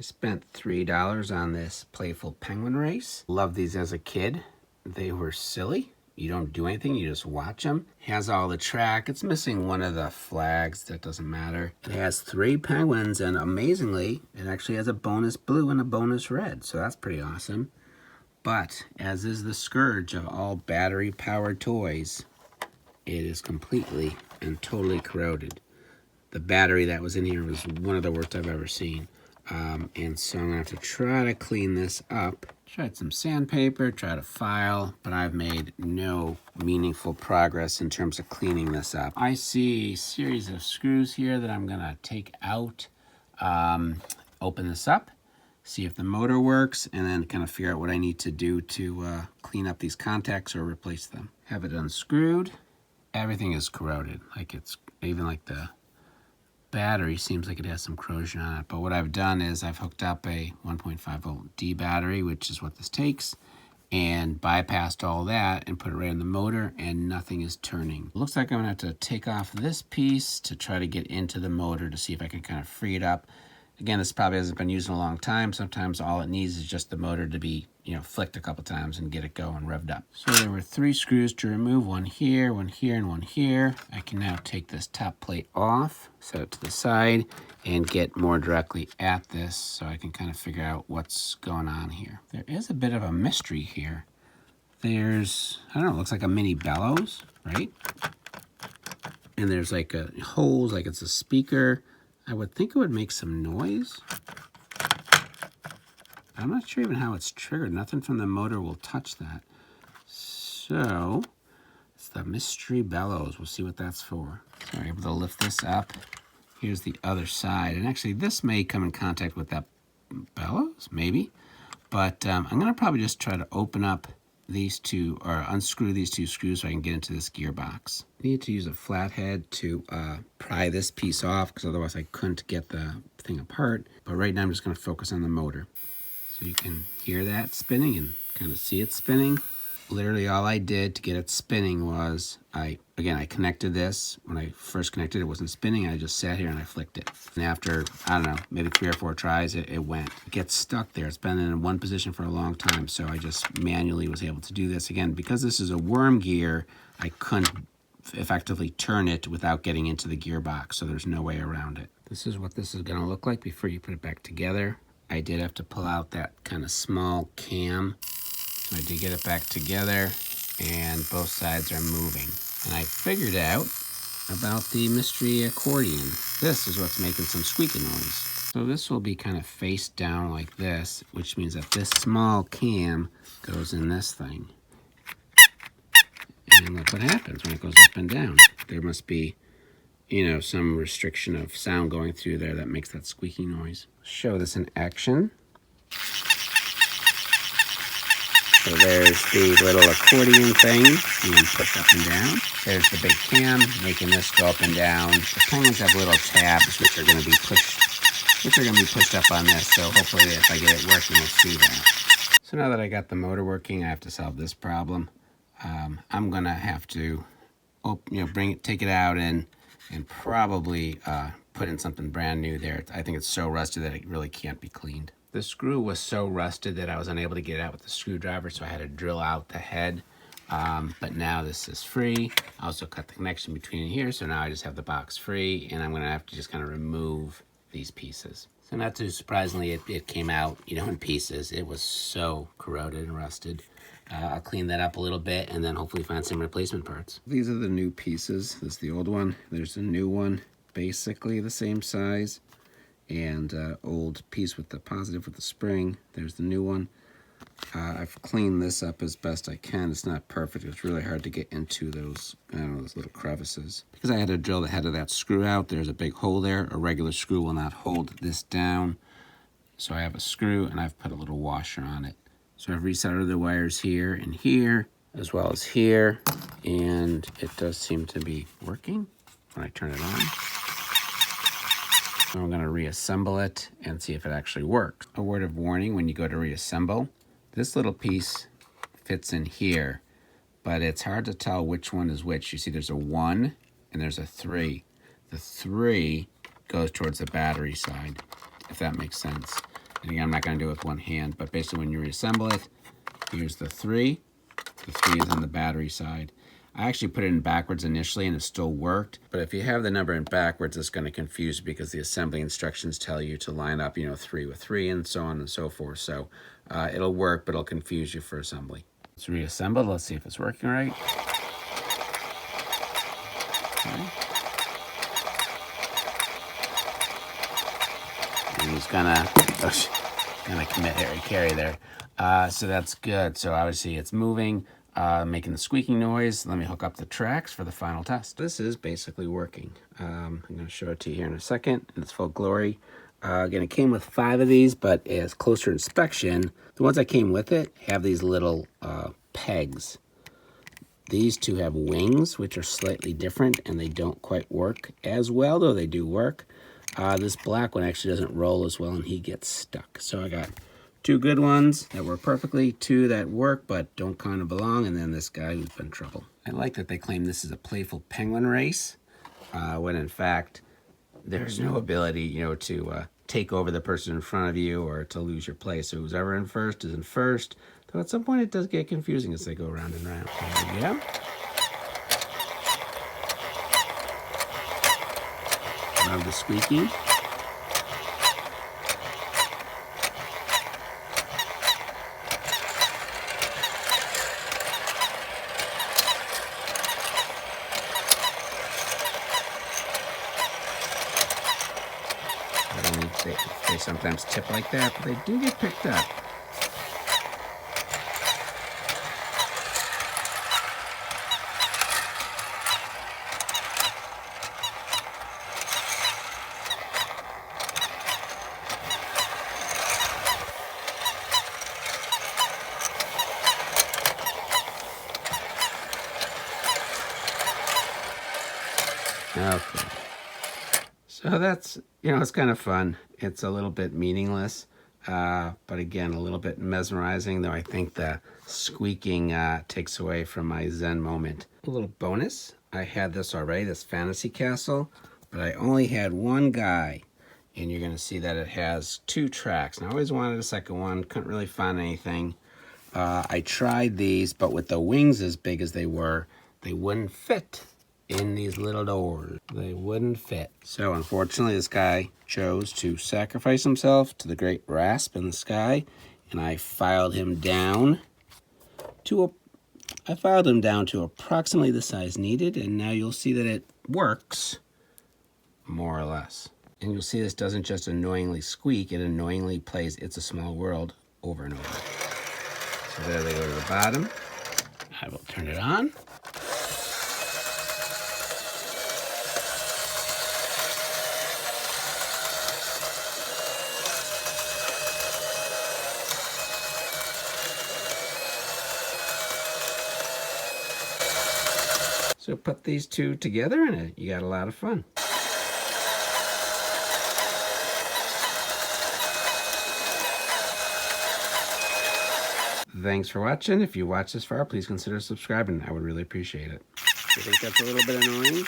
I spent $3 on this Playful Penguin Race. Loved these as a kid. They were silly. You don't do anything, you just watch them. Has all the track. It's missing one of the flags. That doesn't matter. It has 3 penguins, and amazingly, it actually has a bonus blue and a bonus red. So that's pretty awesome. But, as is the scourge of all battery-powered toys, it is completely and totally corroded. The battery that was in here was one of the worst I've ever seen. And so I'm going to have to try to clean this up. Tried some sandpaper, tried to file, but I've made no meaningful progress in terms of cleaning this up. I see a series of screws here that I'm going to take out, open this up, see if the motor works, and then kind of figure out what I need to do to clean up these contacts or replace them. Have it unscrewed. Everything is corroded. Like it's even like the battery seems like it has some corrosion on it. But what I've done is I've hooked up a 1.5 volt D battery, which is what this takes, and bypassed all that and put it right in the motor, and nothing is turning. It looks like I'm gonna have to take off this piece to try to get into the motor to see if I can kind of free it up. Again, this probably hasn't been used in a long time. Sometimes all it needs is just the motor to be, flicked a couple times and get it going, revved up. So there were 3 screws to remove, one here, and one here. I can now take this top plate off, set it to the side, and get more directly at this so I can kind of figure out what's going on here. There is a bit of a mystery here. There's, I don't know, it looks like a mini bellows, right? And there's like a holes, like it's a speaker. I would think it would make some noise. I'm not sure even how it's triggered. Nothing from the motor will touch that. So, it's the mystery bellows. We'll see what that's for. So I'm able to lift this up. Here's the other side. And actually, this may come in contact with that bellows, maybe. But I'm going to probably just try to open up these 2, or unscrew these 2 screws so I can get into this gearbox. I need to use a flathead to pry this piece off, because otherwise I couldn't get the thing apart. But right now I'm just going to focus on the motor. So you can hear that spinning and kind of see it spinning. Literally all I did to get it spinning was, I connected this. When I first connected, it wasn't spinning. I just sat here and I flicked it. And after, I don't know, maybe 3 or 4 tries, it went. It gets stuck there. It's been in one position for a long time, so I just manually was able to do this. Again, because this is a worm gear, I couldn't effectively turn it without getting into the gearbox, so there's no way around it. This is what this is going to look like before you put it back together. I did have to pull out that kind of small cam. So I did get it back together, and both sides are moving. And I figured out about the mystery accordion. This is what's making some squeaky noise. So this will be kind of face down like this, which means that this small cam goes in this thing. And look what happens when it goes up and down. There must be, some restriction of sound going through there that makes that squeaky noise. Show this in action. So there's the little accordion thing being pushed up and down. There's the big cam making this go up and down. The penguins have little tabs which are going to be pushed up on this. So hopefully if I get it working, we'll see that. So now that I got the motor working, I have to solve this problem. I'm going to have to, take it out and probably put in something brand new there. I think it's so rusted that it really can't be cleaned. The screw was so rusted that I was unable to get it out with the screwdriver, so I had to drill out the head. But now this is free. I also cut the connection between here, so now I just have the box free, and I'm going to have to just kind of remove these pieces. So not too surprisingly, it came out, in pieces. It was so corroded and rusted. I'll clean that up a little bit and then hopefully find some replacement parts. These are the new pieces. This is the old one. There's a new one, basically the same size. And old piece with the positive with the spring. There's the new one. I've cleaned this up as best I can. It's not perfect. It's really hard to get into those, those little crevices. Because I had to drill the head of that screw out, there's a big hole there. A regular screw will not hold this down. So I have a screw and I've put a little washer on it. So I've resoldered the wires here and here, as well as here. And it does seem to be working when I turn it on. So I'm going to reassemble it and see if it actually works. A word of warning when you go to reassemble, this little piece fits in here, but it's hard to tell which one is which. You see there's a 1 and there's a 3. The 3 goes towards the battery side, if that makes sense. And again, I'm not going to do it with one hand, but basically when you reassemble it, here's the 3. The 3 is on the battery side. I actually put it in backwards initially and it still worked. But if you have the number in backwards, it's going to confuse you because the assembly instructions tell you to line up, 3 with 3 and so on and so forth. So it'll work, but it'll confuse you for assembly. It's reassembled. Let's see if it's working right. Okay. And he's gonna commit Harry Carry there. So that's good. So obviously it's moving. Making the squeaking noise. Let me hook up the tracks for the final test. This is basically working. I'm going to show it to you here in a second in its full glory. Again, it came with 5 of these, but as closer inspection, the ones that came with it have these little pegs. These 2 have wings, which are slightly different, and they don't quite work as well, though they do work. This black one actually doesn't roll as well, and he gets stuck. So I got 2 good ones that work perfectly, 2 that work but don't kind of belong, and then this guy who's been trouble. I like that they claim this is a playful penguin race, when in fact there's no ability, to take over the person in front of you or to lose your place. So who's ever in first is in first. Though at some point it does get confusing as they go round and round. There we go. Love the squeaking. They sometimes tip like that, but they do get picked up. Okay. So that's, it's kind of fun. It's a little bit meaningless, but again, a little bit mesmerizing, though I think the squeaking takes away from my zen moment. A little bonus, I had this already, this fantasy castle, but I only had 1 guy, and you're going to see that it has 2 tracks. And I always wanted a second one, couldn't really find anything. I tried these, but with the wings as big as they were, they wouldn't fit in these little doors. They wouldn't fit. So unfortunately, this guy chose to sacrifice himself to the great rasp in the sky, and I filed him down to approximately the size needed, and now you'll see that it works more or less. And you'll see this doesn't just annoyingly squeak, it annoyingly plays It's a Small World over and over. So there they go to the bottom. I will turn it on. So put these 2 together and you got a lot of fun. Thanks for watching. If you watched this far, please consider subscribing. I would really appreciate it. You think that's a little bit annoying?